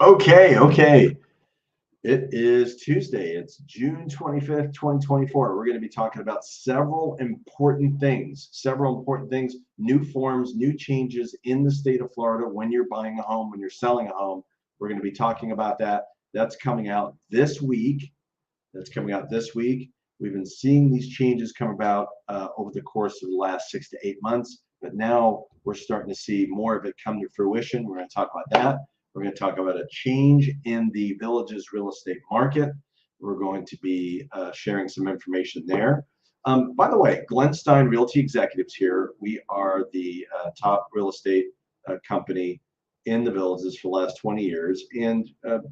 Okay. It is Tuesday. It's June 25th, 2024. We're going to be talking about several important things, new forms, new changes in the state of Florida when you're buying a home, when you're selling a home. We're going to be talking about that. That's coming out this week. We've been seeing these changes come about over the course of the last 6 to 8 months, but now we're starting to see more of it come to fruition. We're going to talk about that. We're going to talk about a change in the Villages real estate market. We're going to be sharing some information there. By the way, Glenn Stein Realty Executives here. We are the top real estate company in the Villages for the last 20 years. And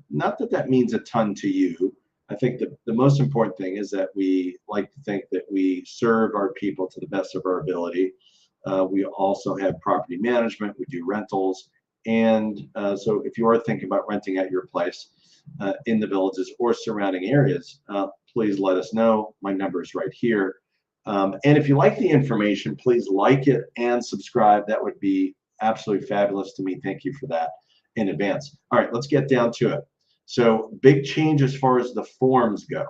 not that that means a ton to you. I think the most important thing is that we like to think that we serve our people to the best of our ability. We also have property management, we do rentals. And so if you are thinking about renting at your place in the Villages or surrounding areas, please let us know. My number is right here. And if you like the information, please like it and subscribe. That would be absolutely fabulous to me. Thank you for that in advance. All right, let's get down to it. So big change as far as the forms go.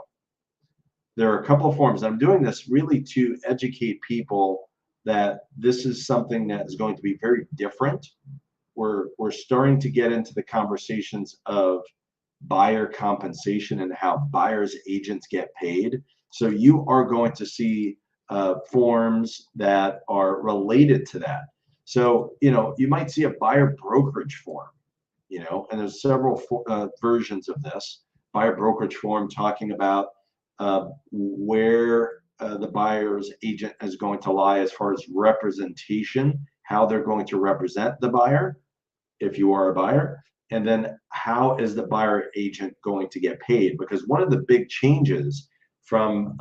There are a couple of forms. I'm doing this really to educate people that this is something that is going to be very different. We're starting to get into the conversations of buyer compensation and how buyers agents get paid. So you are going to see forms that are related to that. So, you might see a buyer brokerage form, and there's several versions of this buyer brokerage form talking about where the buyer's agent is going to lie as far as representation, how they're going to represent the buyer if you are a buyer, and then how is the buyer agent going to get paid? Because one of the big changes from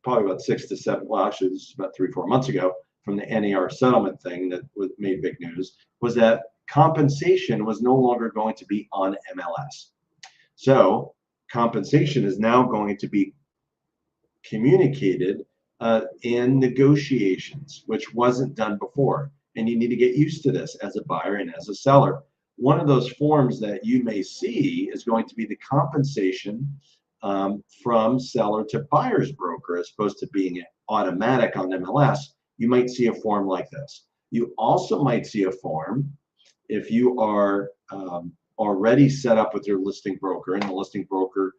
probably about 6 to 7, well, actually this is about 3-4 months ago, from the NAR settlement thing that made big news, was that compensation was no longer going to be on MLS. So compensation is now going to be communicated in negotiations, which wasn't done before. And you need to get used to this as a buyer and as a seller. One of those forms that you may see is going to be the compensation from seller to buyer's broker, as opposed to being automatic on MLS. You might see a form like this. You also might see a form if you are already set up with your listing broker, and the listing broker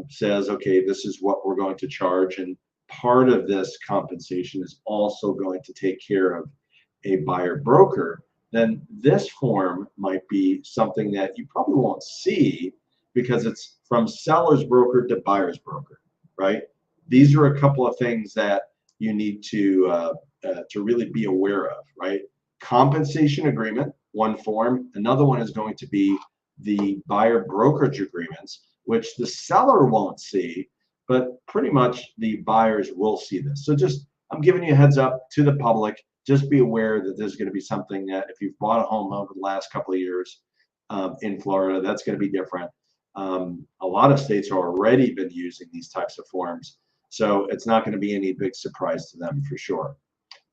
says, okay, this is what we're going to charge, and part of this compensation is also going to take care of a buyer broker. Then this form might be something that you probably won't see because it's from seller's broker to buyer's broker, right? These are a couple of things that you need to really be aware of, right? Compensation agreement, one form. Another one is going to be the buyer brokerage agreements, which the seller won't see, but pretty much the buyers will see this. So I'm giving you a heads up to the public. Just be aware that there's going to be something that if you've bought a home over the last couple of years in Florida, that's going to be different. A lot of states have already been using these types of forms, so it's not going to be any big surprise to them for sure,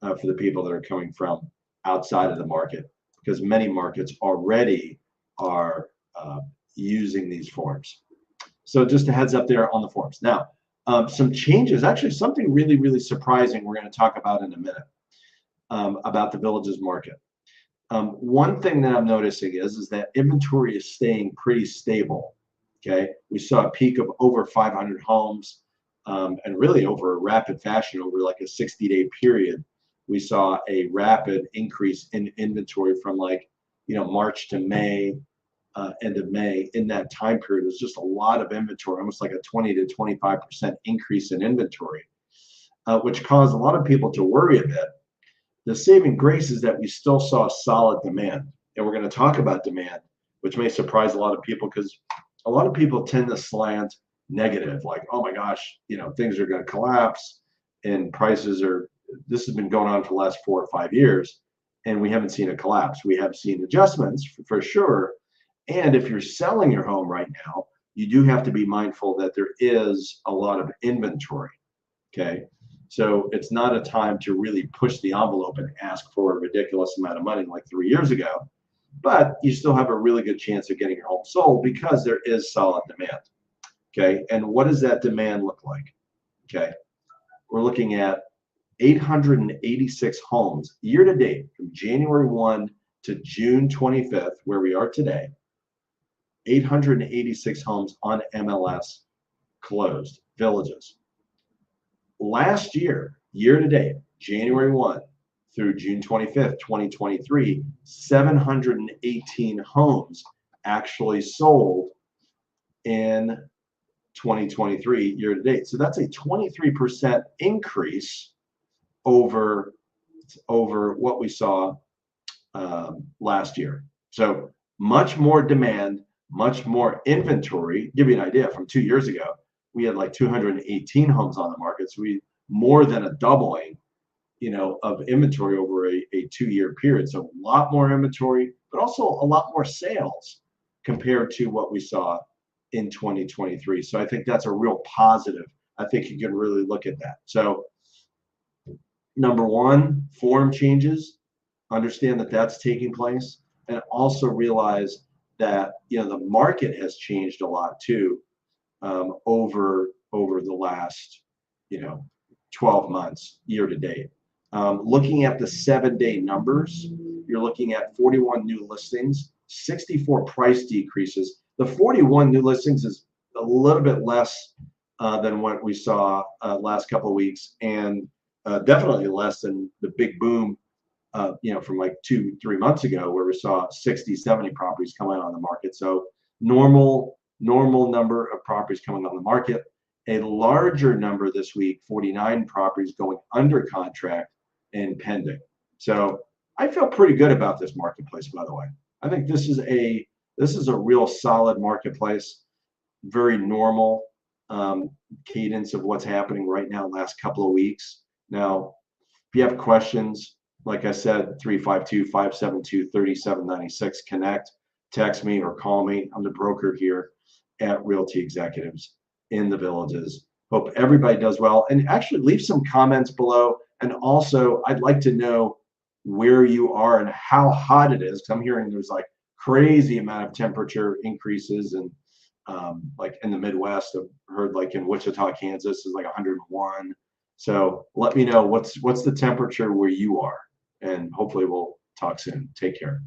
for the people that are coming from outside of the market, because many markets already are using these forms. So just a heads up there on the forms. Now, some changes, actually something really, really surprising we're going to talk about in a minute. About the Villages market. One thing that I'm noticing is that inventory is staying pretty stable. Okay, we saw a peak of over 500 homes, and really over a rapid fashion, over like a 60-day period, we saw a rapid increase in inventory from March to May, end of May. In that time period, there's just a lot of inventory, almost like a 20 to 25% increase in inventory, which caused a lot of people to worry a bit. The saving grace is that we still saw solid demand, and we're going to talk about demand, which may surprise a lot of people because a lot of people tend to slant negative, like, oh my gosh, things are going to collapse and prices are, this has been going on for the last 4 or 5 years, and we haven't seen a collapse. We have seen adjustments for sure. And if you're selling your home right now, you do have to be mindful that there is a lot of inventory. Okay. So it's not a time to really push the envelope and ask for a ridiculous amount of money like 3 years ago. But you still have a really good chance of getting your home sold because there is solid demand. Okay. And what does that demand look like? Okay. We're looking at 886 homes year to date from January 1 to June 25th, where we are today. 886 homes on MLS closed, villages. Last year, year to date, January 1 through June 25th, 2023, 718 homes actually sold in 2023 year to date. So that's a 23% increase over what we saw last year. So much more demand, much more inventory. Give you an idea, from 2 years ago, we had like 218 homes on the market. So we more than a doubling, of inventory over a 2-year period. So a lot more inventory, but also a lot more sales compared to what we saw in 2023. So I think that's a real positive. I think you can really look at that. So number one, form changes, understand that that's taking place, and also realize that the market has changed a lot too, over the last 12 months year to date. Looking at the 7-day numbers, you're looking at 41 new listings, 64 price decreases. The 41 new listings is a little bit less than what we saw last couple of weeks, and definitely less than the big boom from like 2-3 months ago, where we saw 60-70 properties come out on the market. So normal number of properties coming on the market. A larger number this week, 49 properties going under contract and pending. So I feel pretty good about this marketplace, by the way. I think this is a real solid marketplace, very normal cadence of what's happening right now last couple of weeks. Now, if you have questions, like I said, 352-572-3796, connect, text me, or call me. I'm the broker here at Realty Executives in the Villages. Hope everybody does well, and actually leave some comments below. And also, I'd like to know where you are and how hot it is. I'm hearing there's like crazy amount of temperature increases, and like in the Midwest, I've heard like in Wichita, Kansas is like 101. So let me know what's the temperature where you are, and hopefully we'll talk soon. Take care.